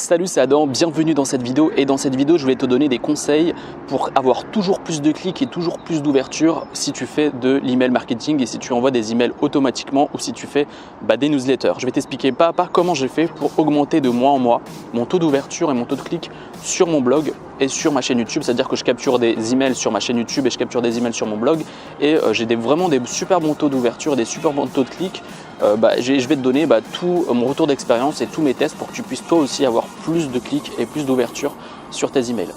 Salut, c'est Adam, bienvenue dans cette vidéo. Et dans cette vidéo, je vais te donner des conseils pour avoir toujours plus de clics et toujours plus d'ouverture si tu fais de l'email marketing et si tu envoies des emails automatiquement ou si tu fais des newsletters. Je vais t'expliquer pas à pas comment j'ai fait pour augmenter de mois en mois mon taux d'ouverture et mon taux de clics sur mon blog et sur ma chaîne YouTube. C'est-à-dire que je capture des emails sur ma chaîne YouTube et je capture des emails sur mon blog et j'ai vraiment des super bons taux d'ouverture et des super bons taux de clics. Je vais te donner tout mon retour d'expérience et tous mes tests pour que tu puisses toi aussi avoir plus de clics et plus d'ouverture sur tes emails.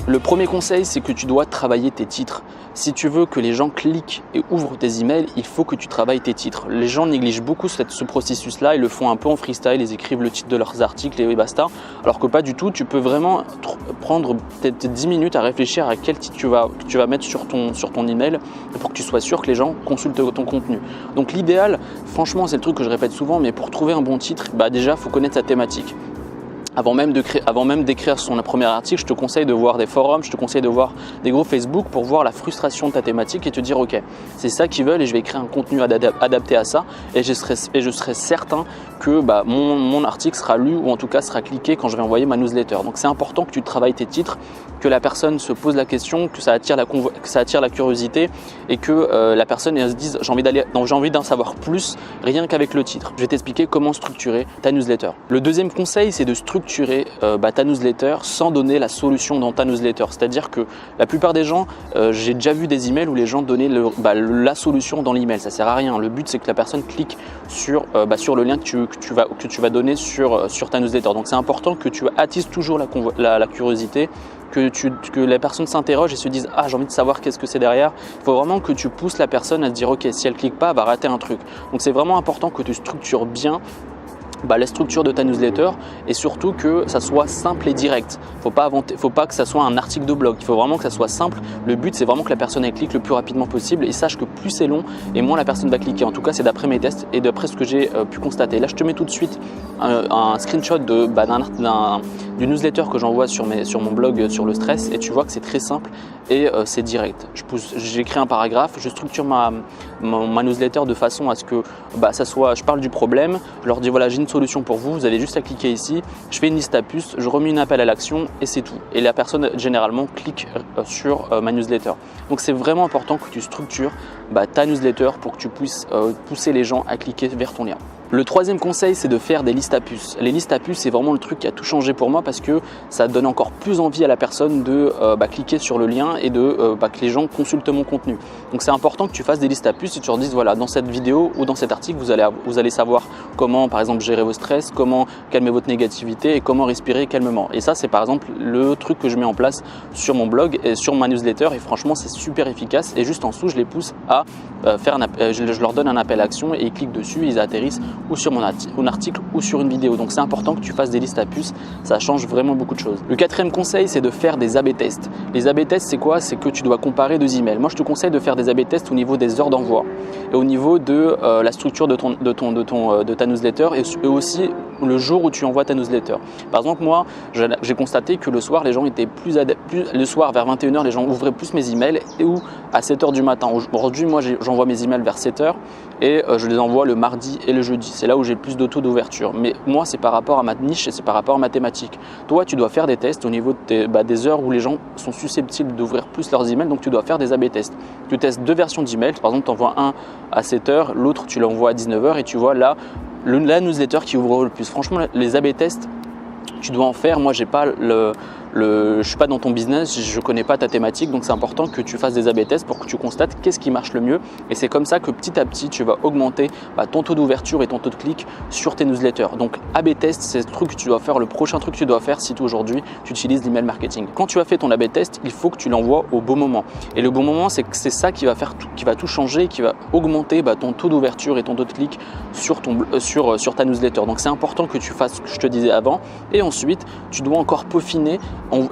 Le premier conseil, c'est que tu dois travailler tes titres. Si tu veux que les gens cliquent et ouvrent tes emails, il faut que tu travailles tes titres. Les gens négligent beaucoup ce processus-là, ils le font un peu en freestyle, ils écrivent le titre de leurs articles et basta. Alors que pas du tout, tu peux vraiment prendre peut-être 10 minutes à réfléchir à quel titre tu vas mettre sur ton email pour que tu sois sûr que les gens consultent ton contenu. Donc l'idéal, franchement, c'est le truc que je répète souvent, mais pour trouver un bon titre, déjà, il faut connaître sa thématique. Avant même d'écrire son premier article, je te conseille de voir des forums, je te conseille de voir des groupes Facebook pour voir la frustration de ta thématique et te dire ok, c'est ça qu'ils veulent et je vais écrire un contenu adapté à ça et je serai certain que mon article sera lu ou en tout cas sera cliqué quand je vais envoyer ma newsletter. Donc c'est important que tu travailles tes titres, que la personne se pose la question, que ça attire la curiosité et que la personne se dise j'ai envie d'en savoir plus rien qu'avec le titre. Je vais t'expliquer comment structurer ta newsletter. Le deuxième conseil, c'est de structurer ta newsletter sans donner la solution dans ta newsletter. C'est-à-dire que la plupart des gens, j'ai déjà vu des emails où les gens donnaient la solution dans l'email. Ça sert à rien. Le but, c'est que la personne clique sur le lien que tu vas donner sur ta newsletter. Donc c'est important que tu attises toujours la curiosité, que la personne s'interroge et se dise ah, j'ai envie de savoir qu'est-ce que c'est derrière. Il faut vraiment que tu pousses la personne à se dire ok, si elle clique pas, elle va rater un truc. Donc c'est vraiment important que tu structures bien la structure de ta newsletter et surtout que ça soit simple et direct. Faut pas que ça soit un article de blog. Il faut vraiment que ça soit simple. Le but, c'est vraiment que la personne elle clique le plus rapidement possible et sache que plus c'est long et moins la personne va cliquer. En tout cas, c'est d'après mes tests et d'après ce que j'ai pu constater. Là, je te mets tout de suite un screenshot du newsletter que j'envoie sur mon blog sur le stress et tu vois que c'est très simple et c'est direct. J'écris un paragraphe, je structure ma newsletter de façon à ce que je parle du problème, je leur dis voilà, j'ai une solution pour vous, vous avez juste à cliquer ici, je fais une liste à puces, je remets un appel à l'action et c'est tout. Et la personne généralement clique sur ma newsletter. Donc c'est vraiment important que tu structures ta newsletter pour que tu puisses pousser les gens à cliquer vers ton lien. Le troisième conseil, c'est de faire des listes à puces. Les listes à puces, c'est vraiment le truc qui a tout changé pour moi parce que ça donne encore plus envie à la personne de cliquer sur le lien et que les gens consultent mon contenu. Donc c'est important que tu fasses des listes à puces et tu leur dises voilà, dans cette vidéo ou dans cet article, vous allez savoir comment par exemple gérer vos stress, comment calmer votre négativité et comment respirer calmement. Et ça, c'est par exemple le truc que je mets en place sur mon blog et sur ma newsletter et franchement, c'est super efficace. Et juste en dessous, je les pousse à je leur donne un appel à action et ils cliquent dessus, ils atterrissent ou sur mon article ou sur une vidéo. Donc c'est important que tu fasses des listes à puces, ça change vraiment beaucoup de choses. Le quatrième conseil, c'est de faire des A/B tests. Les A/B tests, c'est quoi? C'est que tu dois comparer deux emails. Moi, je te conseille de faire des A/B tests au niveau des heures d'envoi et au niveau de la structure de ta newsletter et aussi le jour où tu envoies ta newsletter. Par exemple, moi, j'ai constaté que le soir, les gens étaient le soir vers 21h, les gens ouvraient plus mes emails ou à 7h du matin. Aujourd'hui, moi, j'envoie mes emails vers 7h et je les envoie le mardi et le jeudi. C'est là où j'ai le plus de taux d'ouverture. Mais moi, c'est par rapport à ma niche et c'est par rapport à ma thématique. Toi, tu dois faire des tests au niveau des heures où les gens sont susceptibles d'ouvrir plus leurs emails. Donc, tu dois faire des A/B tests. Tu testes deux versions d'emails. Par exemple, tu envoies un à 7h, l'autre, tu l'envoies à 19h et tu vois là la newsletter qui ouvre le plus. Franchement, les A/B tests, tu dois en faire. Moi, je suis pas dans ton business, je connais pas ta thématique, donc c'est important que tu fasses des A/B tests pour que tu constates qu'est-ce qui marche le mieux. Et c'est comme ça que petit à petit, tu vas augmenter ton taux d'ouverture et ton taux de clic sur tes newsletters. Donc A/B test, c'est le truc que tu dois faire, le prochain truc que tu dois faire si aujourd'hui tu utilises l'email marketing. Quand tu as fait ton A/B test, il faut que tu l'envoies au bon moment. Et le bon moment, c'est ça qui va tout changer, qui va augmenter ton taux d'ouverture et ton taux de clic sur ta newsletter. Donc c'est important que tu fasses ce que je te disais avant. Et ensuite, tu dois encore peaufiner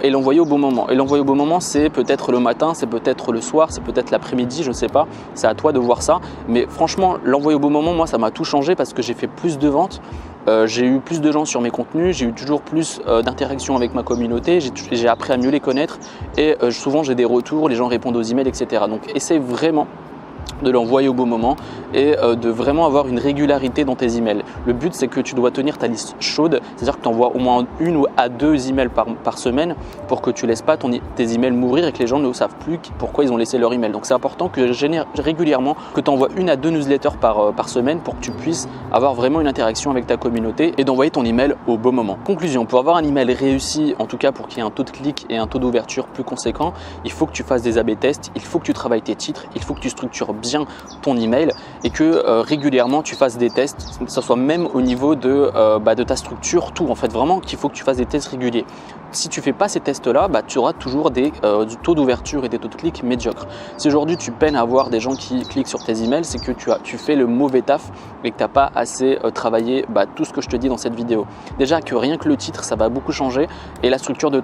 et l'envoyer au bon moment. Et l'envoyer au bon moment, c'est peut-être le matin, c'est peut-être le soir, c'est peut-être l'après-midi, je ne sais pas. C'est à toi de voir ça. Mais franchement, l'envoyer au bon moment, moi, ça m'a tout changé parce que j'ai fait plus de ventes j'ai eu plus de gens sur mes contenus, j'ai eu toujours plus d'interactions avec ma communauté, j'ai appris à mieux les connaître et souvent j'ai des retours, les gens répondent aux emails, etc. Donc essaie vraiment de l'envoyer au bon moment et de vraiment avoir une régularité dans tes emails. Le but, c'est que tu dois tenir ta liste chaude, c'est-à-dire que tu envoies au moins 1 ou 2 emails par semaine pour que tu ne laisses pas tes emails mourir et que les gens ne savent plus pourquoi ils ont laissé leur email. Donc c'est important que régulièrement que tu envoies 1 à 2 newsletters par semaine pour que tu puisses avoir vraiment une interaction avec ta communauté et d'envoyer ton email au bon moment. Conclusion, pour avoir un email réussi, en tout cas pour qu'il y ait un taux de clic et un taux d'ouverture plus conséquent, il faut que tu fasses des A/B tests, il faut que tu travailles tes titres, il faut que tu structures bien ton email et que régulièrement tu fasses des tests, que ce soit même au niveau de ta structure, tout en fait, vraiment qu'il faut que tu fasses des tests réguliers. Si tu ne fais pas ces tests-là, tu auras toujours du taux d'ouverture et des taux de clic médiocres. Si aujourd'hui tu peines à avoir des gens qui cliquent sur tes emails, c'est que tu fais le mauvais taf et que tu n'as pas assez travaillé tout ce que je te dis dans cette vidéo. Déjà que rien que le titre, ça va beaucoup changer et la structure de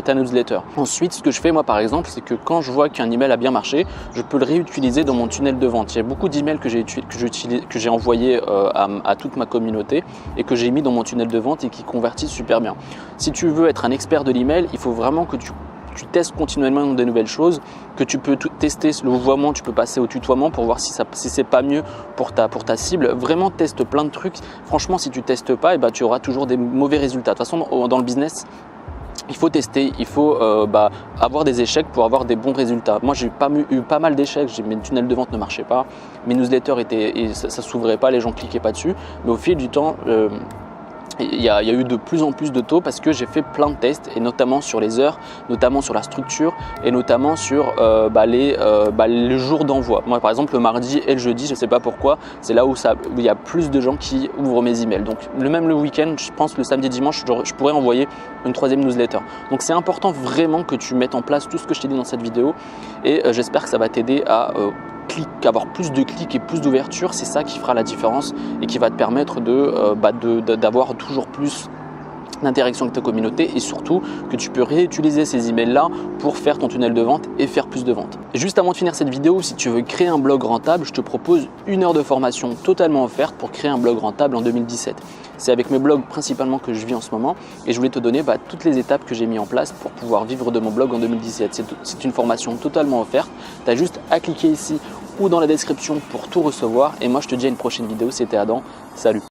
ta newsletter. Ensuite, ce que je fais moi par exemple, c'est que quand je vois qu'un email a bien marché, je peux le réutiliser dans mon tunnel de vente. Il y a beaucoup d'emails que j'ai envoyés à toute ma communauté et que j'ai mis dans mon tunnel de vente et qui convertissent super bien. Si tu veux être un expert de l'email, il faut vraiment que tu testes continuellement des nouvelles choses, que tu peux tester le vouvoiement, tu peux passer au tutoiement pour voir si c'est pas mieux pour ta cible. Vraiment teste plein de trucs. Franchement, si tu testes pas, tu auras toujours des mauvais résultats. De toute façon, dans le business, il faut tester, il faut avoir des échecs pour avoir des bons résultats. Moi, j'ai eu pas mal d'échecs, mes tunnels de vente ne marchaient pas, mes newsletters ça s'ouvrait pas, les gens cliquaient pas dessus. Mais au fil du temps, il y a eu de plus en plus de taux parce que j'ai fait plein de tests et notamment sur les heures, notamment sur la structure et notamment sur le jour d'envoi. Moi par exemple le mardi et le jeudi, je ne sais pas pourquoi, c'est là où il y a plus de gens qui ouvrent mes emails. Donc même le week-end, je pense le samedi et dimanche, je pourrais envoyer une 3e newsletter. Donc c'est important vraiment que tu mettes en place tout ce que je t'ai dit dans cette vidéo et j'espère que ça va t'aider à avoir plus de clics et plus d'ouverture. C'est ça qui fera la différence et qui va te permettre d'avoir toujours plus d'interaction avec ta communauté et surtout que tu peux réutiliser ces emails là pour faire ton tunnel de vente et faire plus de ventes. Et juste avant de finir cette vidéo, si tu veux créer un blog rentable, je te propose 1 heure de formation totalement offerte pour créer un blog rentable en 2017. C'est avec mes blogs principalement que je vis en ce moment et je voulais te donner toutes les étapes que j'ai mis en place pour pouvoir vivre de mon blog en 2017. C'est une formation totalement offerte, tu as juste à cliquer ici ou dans la description pour tout recevoir et moi je te dis à une prochaine vidéo, c'était Adam, salut.